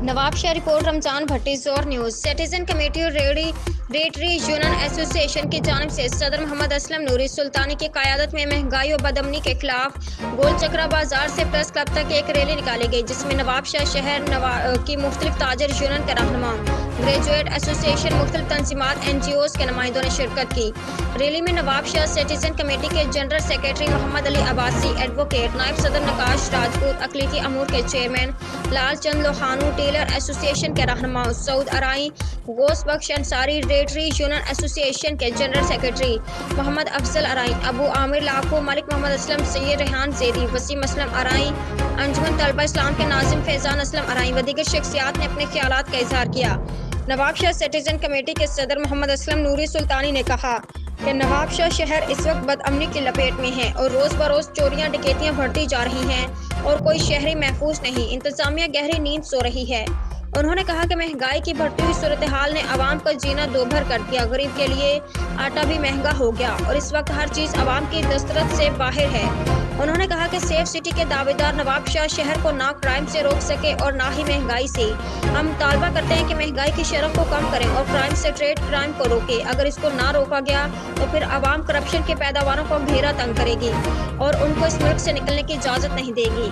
Nawab Shah report Ramzan भट्टी जोर news. Citizen committee और रेटरी union association की जानिब से सदर मोहम्मद असलम नूरी सुल्तानी की क़यादत में महंगाई और बदअमनी के खिलाफ गोल चक्रा बाजार से प्रेस क्लब तक एक रैली निकाली गई, जिसमें नवाब शाह शहर की मुख्तलिफ ताजर यूनियन के रहनुमा, ग्रेजुएट एसोसिएशन, मुख्तलिफ तंजीमात, NGOs के नुमाइंदों ने शिरकत की। रैली में नवाब शाह सिटीजन कमेटी के general secretary Mohammad Ali Abbasi, advocate नायब सदर नकाश राजपूत, अक़लीती अमूर के चेयरमैन लाल चंद लोहानू, टेलर एसोसिएशन के रहनुमा सऊद अराई, गौस बख्श अंसारी, रेटरी यूनियन एसोसिएशन के जनरल सेक्रेटरी मोहम्मद अफजल अराई, अबू आमिर लाखो, मलिक मोहम्मद असलम, सैयद रेहान ज़ेदी, वसीम असलम अराई, अंजुमन तलबा इस्लाम के नाजिम फैजान असलम अराई व दीगर शख्सियात ने अपने ख्यालात का इजहार किया। नवाब शाह सिटीजन कमेटी के सदर मोहम्मद असलम नूरी सुल्तानी ने कहा कि नवाब शाह शहर इस वक्त बदअमनी की लपेट में है और रोज़ बरोज़ चोरियां डकैतियां बढ़ती जा रही हैं और कोई शहरी महफूज नहीं। इंतजामिया गहरी नींद सो रही है। उन्होंने कहा कि महंगाई की बढ़ती हुई सूरत हाल ने आवाम का जीना दोभर कर दिया। गरीब के लिए आटा भी महंगा हो गया और इस वक्त हर चीज़ आवाम की दस्तरस से बाहर है। उन्होंने कहा कि सेफ सिटी के दावेदार नवाब शाह शहर को ना क्राइम से रोक सके और ना ही महंगाई से। हम मुतालबा करते हैं कि महंगाई की शरह को कम करें और क्राइम से ट्रेड क्राइम को रोके। अगर इसको ना रोका गया तो फिर आवाम करप्शन के पैदावारों को घेरा तंग करेगी और उनको इस मुल्क से निकलने की इजाज़त नहीं देगी।